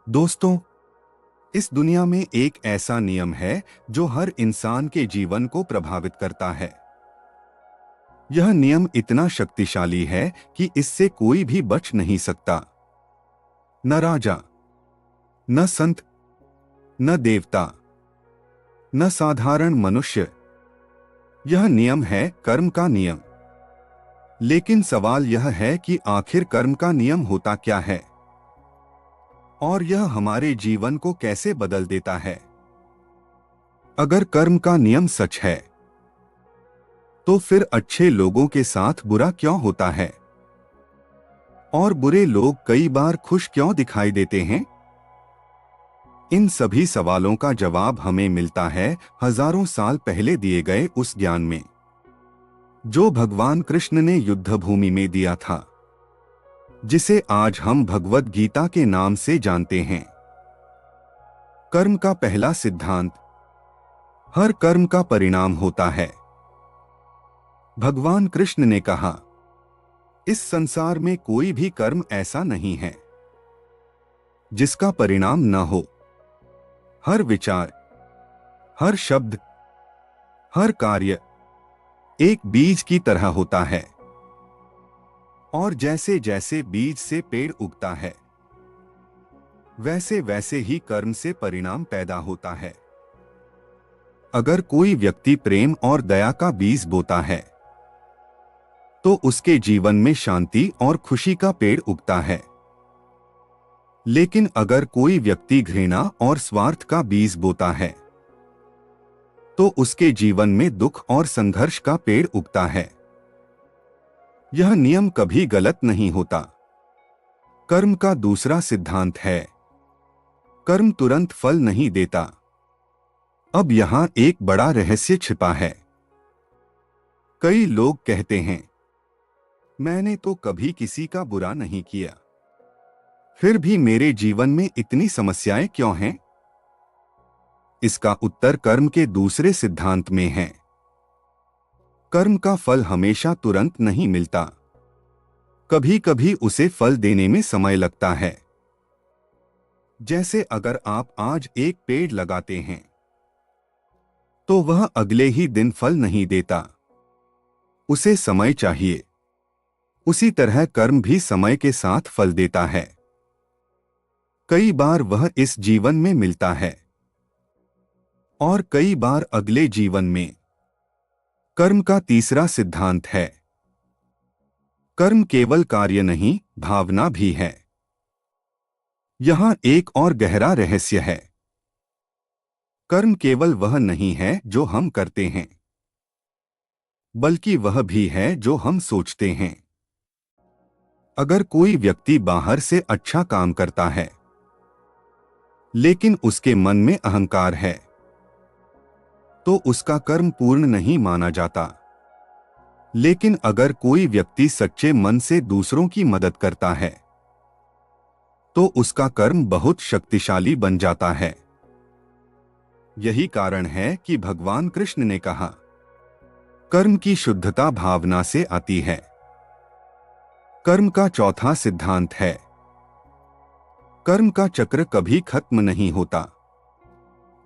दोस्तों, इस दुनिया में एक ऐसा नियम है जो हर इंसान के जीवन को प्रभावित करता है। यह नियम इतना शक्तिशाली है कि इससे कोई भी बच नहीं सकता। न राजा, न संत, न देवता, न साधारण मनुष्य। यह नियम है कर्म का नियम। लेकिन सवाल यह है कि आखिर कर्म का नियम होता क्या है और यह हमारे जीवन को कैसे बदल देता है। अगर कर्म का नियम सच है तो फिर अच्छे लोगों के साथ बुरा क्यों होता है और बुरे लोग कई बार खुश क्यों दिखाई देते हैं? इन सभी सवालों का जवाब हमें मिलता है हजारों साल पहले दिए गए उस ज्ञान में जो भगवान कृष्ण ने युद्ध भूमि में दिया था, जिसे आज हम भगवद गीता के नाम से जानते हैं। कर्म का पहला सिद्धांत: हर कर्म का परिणाम होता है। भगवान कृष्ण ने कहा, इस संसार में कोई भी कर्म ऐसा नहीं है जिसका परिणाम न हो। हर विचार, हर शब्द, हर कार्य एक बीज की तरह होता है और जैसे जैसे बीज से पेड़ उगता है वैसे वैसे ही कर्म से परिणाम पैदा होता है। अगर कोई व्यक्ति प्रेम और दया का बीज बोता है तो उसके जीवन में शांति और खुशी का पेड़ उगता है। लेकिन अगर कोई व्यक्ति घृणा और स्वार्थ का बीज बोता है तो उसके जीवन में दुख और संघर्ष का पेड़ उगता है। यह नियम कभी गलत नहीं होता। कर्म का दूसरा सिद्धांत है, कर्म तुरंत फल नहीं देता। अब यहां एक बड़ा रहस्य छिपा है। कई लोग कहते हैं, मैंने तो कभी किसी का बुरा नहीं किया, फिर भी मेरे जीवन में इतनी समस्याएं क्यों हैं? इसका उत्तर कर्म के दूसरे सिद्धांत में है। कर्म का फल हमेशा तुरंत नहीं मिलता। कभी कभी उसे फल देने में समय लगता है। जैसे अगर आप आज एक पेड़ लगाते हैं तो वह अगले ही दिन फल नहीं देता, उसे समय चाहिए। उसी तरह कर्म भी समय के साथ फल देता है। कई बार वह इस जीवन में मिलता है और कई बार अगले जीवन में। कर्म का तीसरा सिद्धांत है, कर्म केवल कार्य नहीं, भावना भी है। यहां एक और गहरा रहस्य है। कर्म केवल वह नहीं है जो हम करते हैं, बल्कि वह भी है जो हम सोचते हैं। अगर कोई व्यक्ति बाहर से अच्छा काम करता है लेकिन उसके मन में अहंकार है तो उसका कर्म पूर्ण नहीं माना जाता। लेकिन अगर कोई व्यक्ति सच्चे मन से दूसरों की मदद करता है तो उसका कर्म बहुत शक्तिशाली बन जाता है। यही कारण है कि भगवान कृष्ण ने कहा, कर्म की शुद्धता भावना से आती है। कर्म का चौथा सिद्धांत है, कर्म का चक्र कभी खत्म नहीं होता।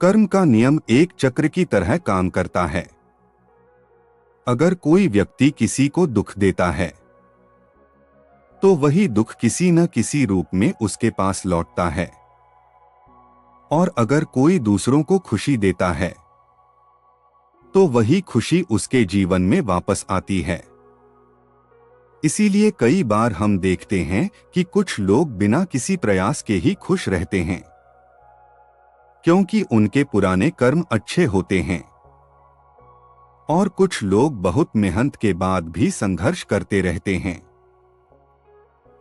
कर्म का नियम एक चक्र की तरह काम करता है। अगर कोई व्यक्ति किसी को दुख देता है तो वही दुख किसी न किसी रूप में उसके पास लौटता है, और अगर कोई दूसरों को खुशी देता है तो वही खुशी उसके जीवन में वापस आती है। इसीलिए कई बार हम देखते हैं कि कुछ लोग बिना किसी प्रयास के ही खुश रहते हैं, क्योंकि उनके पुराने कर्म अच्छे होते हैं। और कुछ लोग बहुत मेहनत के बाद भी संघर्ष करते रहते हैं,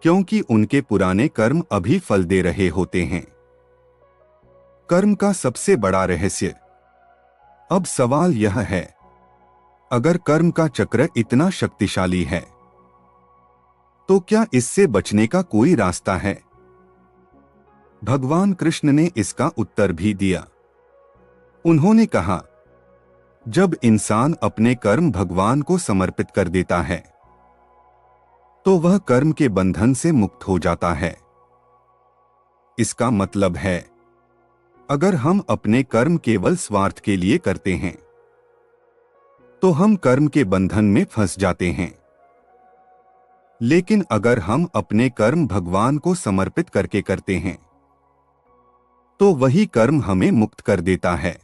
क्योंकि उनके पुराने कर्म अभी फल दे रहे होते हैं। कर्म का सबसे बड़ा रहस्य। अब सवाल यह है, अगर कर्म का चक्र इतना शक्तिशाली है तो क्या इससे बचने का कोई रास्ता है? भगवान कृष्ण ने इसका उत्तर भी दिया। उन्होंने कहा, जब इंसान अपने कर्म भगवान को समर्पित कर देता है तो वह कर्म के बंधन से मुक्त हो जाता है। इसका मतलब है, अगर हम अपने कर्म केवल स्वार्थ के लिए करते हैं तो हम कर्म के बंधन में फंस जाते हैं। लेकिन अगर हम अपने कर्म भगवान को समर्पित करके करते हैं तो वही कर्म हमें मुक्त कर देता है।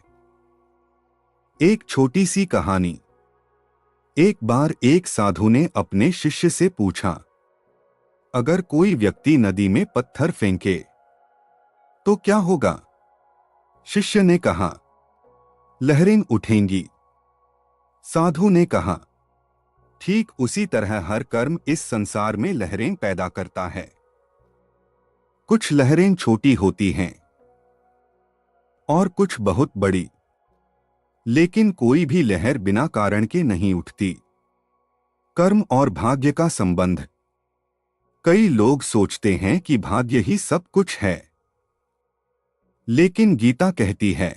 एक छोटी सी कहानी। एक बार एक साधु ने अपने शिष्य से पूछा, अगर कोई व्यक्ति नदी में पत्थर फेंके तो क्या होगा? शिष्य ने कहा, लहरें उठेंगी। साधु ने कहा, ठीक उसी तरह हर कर्म इस संसार में लहरें पैदा करता है। कुछ लहरें छोटी होती हैं और कुछ बहुत बड़ी, लेकिन कोई भी लहर बिना कारण के नहीं उठती। कर्म और भाग्य का संबंध। कई लोग सोचते हैं कि भाग्य ही सब कुछ है, लेकिन गीता कहती है,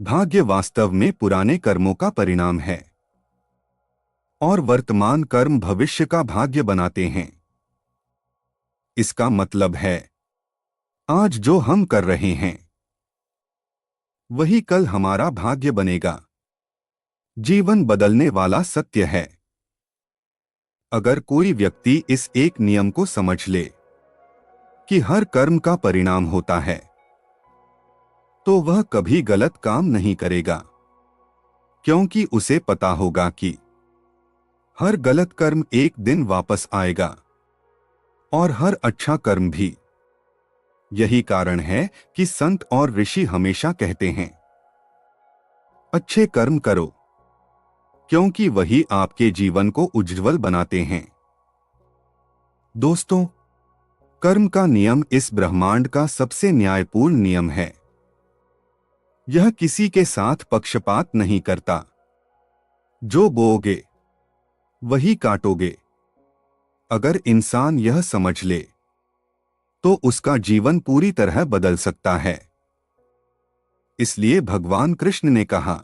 भाग्य वास्तव में पुराने कर्मों का परिणाम है और वर्तमान कर्म भविष्य का भाग्य बनाते हैं। इसका मतलब है, आज जो हम कर रहे हैं वही कल हमारा भाग्य बनेगा। जीवन बदलने वाला सत्य है। अगर कोई व्यक्ति इस एक नियम को समझ ले कि हर कर्म का परिणाम होता है, तो वह कभी गलत काम नहीं करेगा, क्योंकि उसे पता होगा कि हर गलत कर्म एक दिन वापस आएगा और हर अच्छा कर्म भी। यही कारण है कि संत और ऋषि हमेशा कहते हैं, अच्छे कर्म करो, क्योंकि वही आपके जीवन को उज्ज्वल बनाते हैं। दोस्तों, कर्म का नियम इस ब्रह्मांड का सबसे न्यायपूर्ण नियम है। यह किसी के साथ पक्षपात नहीं करता। जो बोओगे वही काटोगे। अगर इंसान यह समझ ले तो उसका जीवन पूरी तरह बदल सकता है। इसलिए भगवान कृष्ण ने कहा,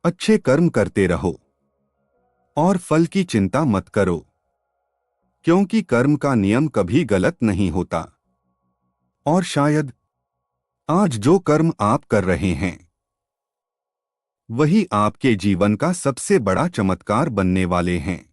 अच्छे कर्म करते रहो और फल की चिंता मत करो, क्योंकि कर्म का नियम कभी गलत नहीं होता। और शायद आज जो कर्म आप कर रहे हैं वही आपके जीवन का सबसे बड़ा चमत्कार बनने वाले हैं।